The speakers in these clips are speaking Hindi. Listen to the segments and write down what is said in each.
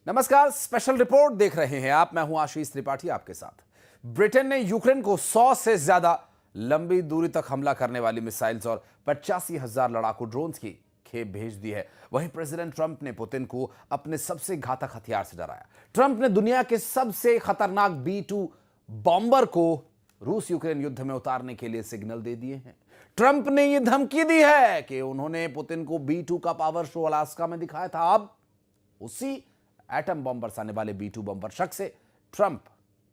नमस्कार, स्पेशल रिपोर्ट देख रहे हैं आप। मैं हूं आशीष त्रिपाठी आपके साथ। ब्रिटेन ने यूक्रेन को 100 से ज्यादा लंबी दूरी तक हमला करने वाली मिसाइल्स और 85,000 लड़ाकू ड्रोन्स की खेप भेज दी है। वहीं प्रेसिडेंट ट्रंप ने पुतिन को अपने सबसे घातक हथियार से डराया। ट्रंप ने दुनिया के सबसे खतरनाक B-2 बॉम्बर को रूस यूक्रेन युद्ध में उतारने के लिए सिग्नल दे दिए हैं। ट्रंप ने यह धमकी दी है कि उन्होंने पुतिन को B-2 का पावर शो अलास्का में दिखाया था। अब उसी एटम बम बरसाने वाले B-2 बम शक से ट्रंप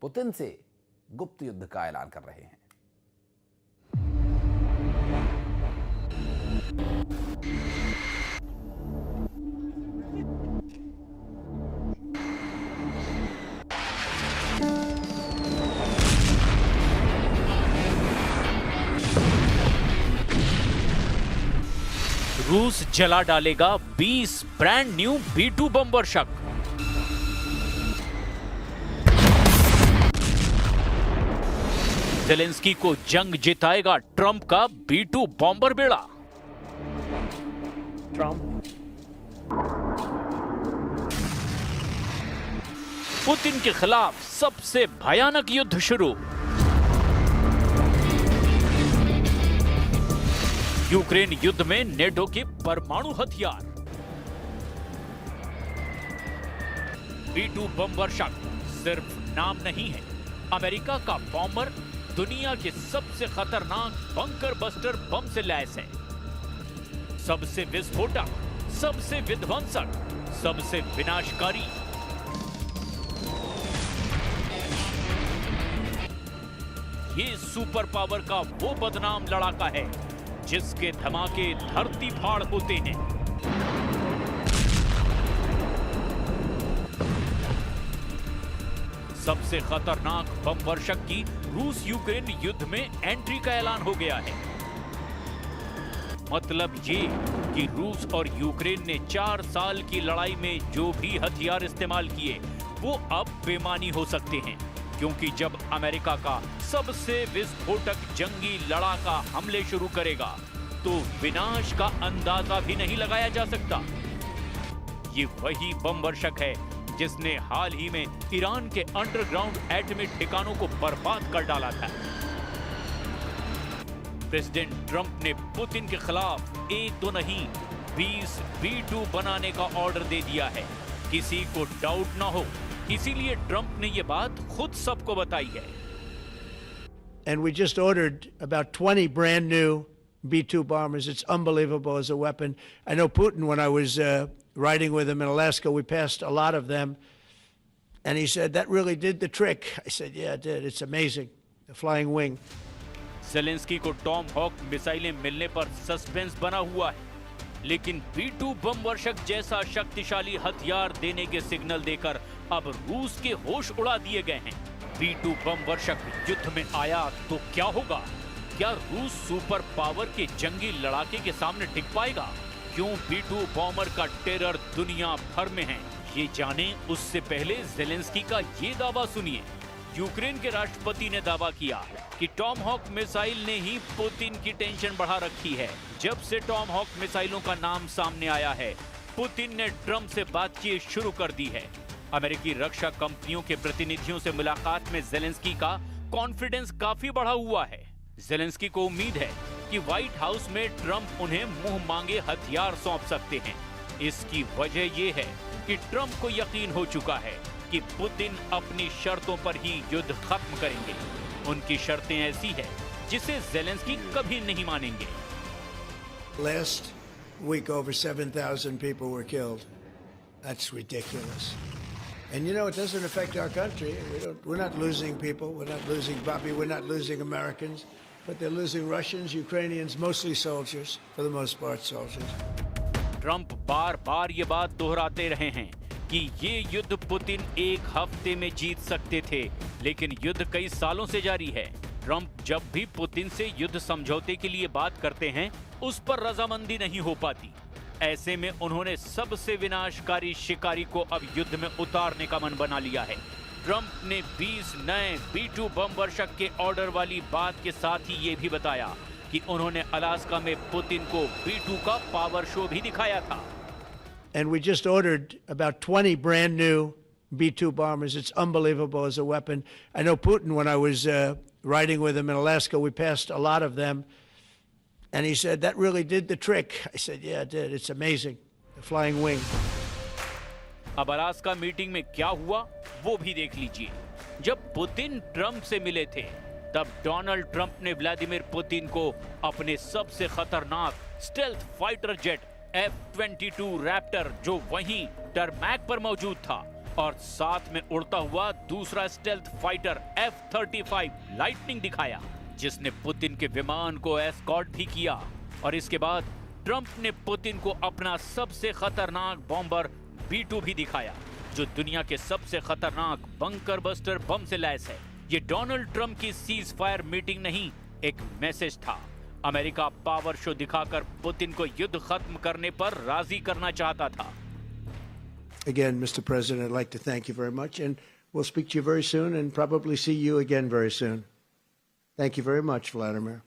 पुतिन से गुप्त युद्ध का ऐलान कर रहे हैं। रूस जला डालेगा 20 ब्रांड न्यू B-2 बम वर्षक। ज़ेलेंस्की को जंग जिताएगा ट्रंप का B-2 बॉम्बर बेड़ा। पुतिन के खिलाफ सबसे भयानक युद्ध शुरू। यूक्रेन युद्ध में नेटो के परमाणु हथियार। B-2 बम वर्षक सिर्फ नाम नहीं है, अमेरिका का बॉम्बर दुनिया के सबसे खतरनाक बंकर बस्टर बम से लैस है। सबसे विस्फोटक, सबसे विध्वंसक, सबसे विनाशकारी। ये सुपर पावर का वो बदनाम लड़ाका है जिसके धमाके धरती फाड़ होते हैं। सबसे खतरनाक बम वर्षक की रूस यूक्रेन युद्ध में एंट्री का ऐलान हो गया है। मतलब ये कि रूस और यूक्रेन ने 4 साल की लड़ाई में जो भी हथियार इस्तेमाल किए वो अब बेमानी हो सकते हैं, क्योंकि जब अमेरिका का सबसे विस्फोटक जंगी लड़ाका हमले शुरू करेगा तो विनाश का अंदाजा भी नहीं लगाया जा सकता। ये वही बम वर्षक है जिसने हाल ही में ईरान के अंडरग्राउंड एटॉमिक ठिकानों को बर्बाद कर डाला था। प्रेसिडेंट ट्रंप ने पुतिन के खिलाफ एक तो नहीं 20 B-2 बनाने का ऑर्डर दे दिया है। किसी को डाउट ना हो, इसीलिए ट्रंप ने यह बात खुद सबको बताई है। And we just ordered about 20 brand new B-2 bombers. It's unbelievable as a weapon. I know Putin, when I was riding with him in Alaska, we passed a lot of them. And he said, that really did the trick. I said, yeah, it did. It's amazing. The flying wing. Zelensky को टॉम हॉक मिसाइलें मिलने पर सस्पेंस बना हुआ है, लेकिन B-2 बम वर्षक जैसा शक्तिशाली हथियार देने के सिग्नल देकर अब रूस के होश उड़ा दिए गए हैं। B-2 बम वर्षक युद्ध में आया तो क्या होगा? क्या रूस सुपर पावर के जंगी लड़ाके के सामने टिक पाएगा? क्यों B-2 बॉम्बर का टेरर दुनिया भर में है, ये जाने उससे पहले ज़ेलेंस्की का ये दावा सुनिए। यूक्रेन के राष्ट्रपति ने दावा किया कि टॉम हॉक मिसाइल ने ही पुतिन की टेंशन बढ़ा रखी है। जब से टॉम हॉक मिसाइलों का नाम सामने आया है, पुतिन ने ट्रंप से बातचीत शुरू कर दी है। अमेरिकी रक्षा कंपनियों के प्रतिनिधियों से मुलाकात में ज़ेलेंस्की का कॉन्फिडेंस काफी बढ़ा हुआ है। ज़ेलेंस्की को उम्मीद है कि व्हाइट हाउस में ट्रंप उन्हें मुंह मांगे हथियार सौंप सकते हैं। इसकी वजह यह है कि ट्रंप को यकीन हो चुका है कि पुतिन अपनी शर्तों पर ही युद्ध खत्म करेंगे। उनकी शर्तें ऐसी है जिसे ज़ेलेंस्की कभी नहीं मानेंगे। Last week, over 7,000 people were killed. That's ridiculous. And you know, it doesn't affect our country. We're not losing people. We're not losing Bobby. We're not losing Americans. But they're losing Russians, Ukrainians, mostly soldiers, for the most part soldiers. Trump बार बार ये बात दोहराते रहे हैं कि ये युद्ध पुतिन एक हफ्ते में जीत सकते थे, लेकिन युद्ध कई सालों से जारी है। ट्रंप जब भी पुतिन से युद्ध समझौते के लिए बात करते हैं, उस पर रजामंदी नहीं हो पाती। ऐसे में उन्होंने सबसे विनाशकारी शिकारी को अब युद्ध में उतारने का मन बना लिया है। ट्रंप ने 20 नए B-2 बम वर्षक के ऑर्डर वाली बात के साथ ही ये भी बताया कि उन्होंने अलास्का में पुतिन को B-2 का पावर शो भी दिखाया था। And we just ordered about 20 brand new B-2 bombers. It's unbelievable as a weapon. I know Putin, when I was riding with him in Alaska, we passed a lot of them. And he said, that really did the trick. I said, yeah, it did. It's amazing. The flying wing. अब अलास्का मीटिंग में क्या हुआ वो भी देख लीजिए। जब पुतिन ट्रंप से मिले थे तब डोनाल्ड ट्रंप ने व्लादिमीर पुतिन को अपने सबसे खतरनाक stealth fighter jet F-22 Raptor, जो वहीं टरमैक पर मौजूद था, और साथ में उड़ता हुआ दूसरा स्टेल्थ फाइटर F-35 लाइटनिंग दिखाया, जिसने पुतिन के विमान को एस्कॉर्ट भी किया। और इसके बाद ट्रंप ने पुतिन को अपना सबसे खतरनाक बॉम्बर B-2 भी दिखाया, जो दुनिया के सबसे खतरनाक बंकर बस्टर बम से लैस है। ये डोनाल्ड ट्रंप की सीज फायर मीटिंग नहीं, एक मैसेज था। अमेरिका पावर शो दिखाकर पुतिन को युद्ध खत्म करने पर राजी करना चाहता था। Again, Mr. President, I'd like to thank you very much, and we'll speak to you very soon and probably see you again very soon. Thank you very much, Vladimir.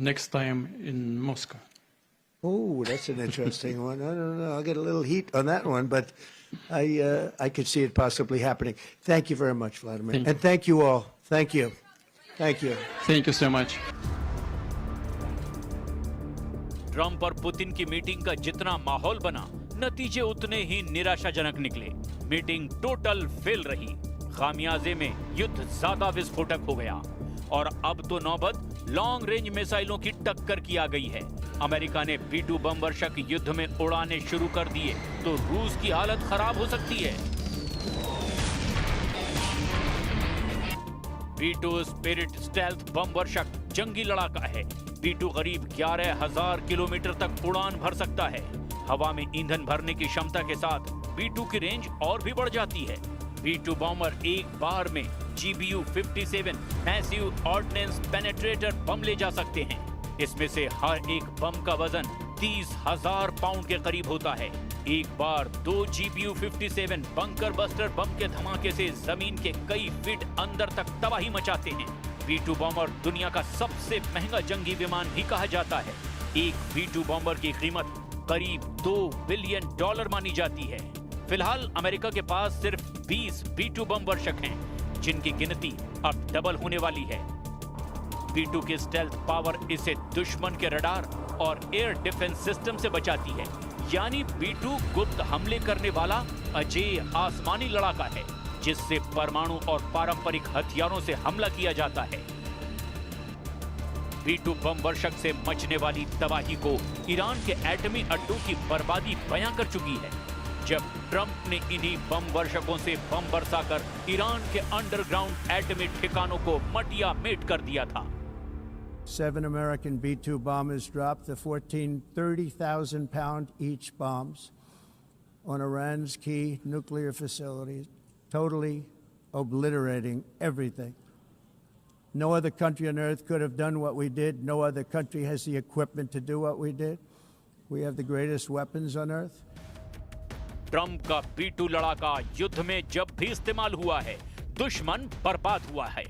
Next time in Moscow. Oh, that's an interesting one. I don't know. I'll get a little heat on that one, but I could see it possibly happening. Thank you very much, Vladimir. And thank you all. Thank you. Thank you. Thank you so much. Trump और पुतिन की मीटिंग का जितना माहौल बना, नतीजे उतने ही निराशाजनक निकले। मीटिंग टोटल फेल रही। खामियाजे में युद्ध ज्यादा विस्फोटक हो गया और अब तो नौबत लॉन्ग रेंज मिसाइलों की टक्कर की आ गई है। अमेरिका ने B-2 बम वर्षक युद्ध में उड़ाने शुरू कर दिए तो रूस की हालत खराब हो सकती है। B-2 स्पिरिट स्टेल्थ बम वर्षक जंगी लड़ाका है। B-2 करीब 11,000 किलोमीटर तक उड़ान भर सकता है। हवा में ईंधन भरने की क्षमता के साथ B-2 की रेंज और भी बढ़ जाती है। B-2 बॉम्बर एक बार में GBU-57 मैसिव ऑर्डिनेंस पेनेट्रेटर बम ले जा सकते हैं। इसमें से हर एक बम का वजन 30,000 पाउंड के करीब होता है। एक बार 2 GBU-57 बंकर बस्टर बम के धमाके से जमीन के कई फीट अंदर तक तबाही मचाते हैं। B-2 बॉम्बर दुनिया का सबसे महंगा जंगी विमान भी कहा जाता है। एक B-2 बॉम्बर की कीमत करीब $2 बिलियन मानी जाती है। फिलहाल अमेरिका के पास सिर्फ 20 B-2 बम वर्षक हैं, जिनकी गिनती अब डबल होने वाली है। B-2 की स्टेल्थ पावर इसे दुश्मन के रडार और एयर डिफेंस सिस्टम से बचाती है। यानी B-2 गुप्त हमले करने वाला अजेय आसमानी लड़ाका है, जिससे परमाणु और पारंपरिक हथियारों से हमला किया जाता है। B-2 बम वर्षक से मचने वाली तबाही को ईरान के एटमी अड्डों की बर्बादी बयां कर चुकी है, जब ट्रंप ने इन्हीं बम वर्षकों से बम बरसाकर ईरान के अंडरग्राउंड एटमी ठिकानों को मटिया मेट कर दिया था। 7 American B-2 bombers dropped the 30,000-pound each bombs on Iran's key nuclear facilities, totally obliterating everything. No other country on earth could have done what we did. No other country has the equipment to do what we did. We have the greatest weapons on earth. Trump का B-2 लड़ाका युद्ध में जब भी इस्तेमाल हुआ है, दुश्मन बर्बाद हुआ है।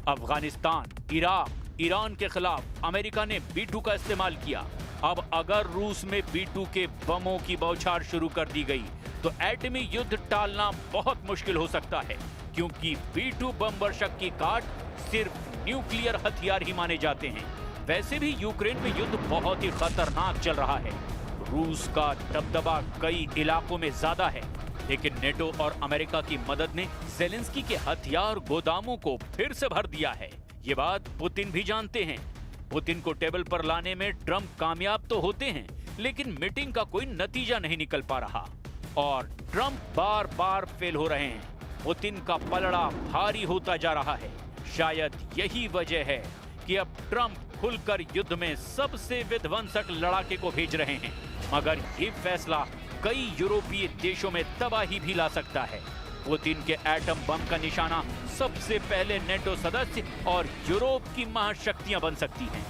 अफगानिस्तान, इराक, ईरान के खिलाफ अमेरिका ने B-2 का इस्तेमाल किया। अब अगर रूस में B-2 के बमों की बौछार शुरू कर दी गई तो एटमी युद्ध टालना बहुत मुश्किल हो सकता है, क्योंकि B-2 बम वर्षक की काट सिर्फ न्यूक्लियर हथियार ही माने जाते हैं। वैसे भी यूक्रेन में युद्ध बहुत ही खतरनाक चल रहा है। रूस का दबदबा कई इलाकों में ज्यादा है, लेकिन नेटो और अमेरिका की मदद ने ज़ेलेंस्की के हथियार गोदामों को फिर से भर दिया है। ये बात पुतिन भी जानते हैं। पुतिन को टेबल पर लाने में ट्रंप कामयाब तो होते हैं, लेकिन मीटिंग का कोई नतीजा नहीं निकल पा रहा और ट्रंप बार बार फेल हो रहे हैं। पुतिन का पलड़ा भारी होता जा रहा है। शायद यही वजह है कि अब ट्रंप खुलकर युद्ध में सबसे विध्वंसक लड़ाके को भेज रहे हैं, मगर ये फैसला कई यूरोपीय देशों में तबाही भी ला सकता है। पुतिन के एटम बम का निशाना सबसे पहले नेटो सदस्य और यूरोप की महाशक्तियां बन सकती हैं।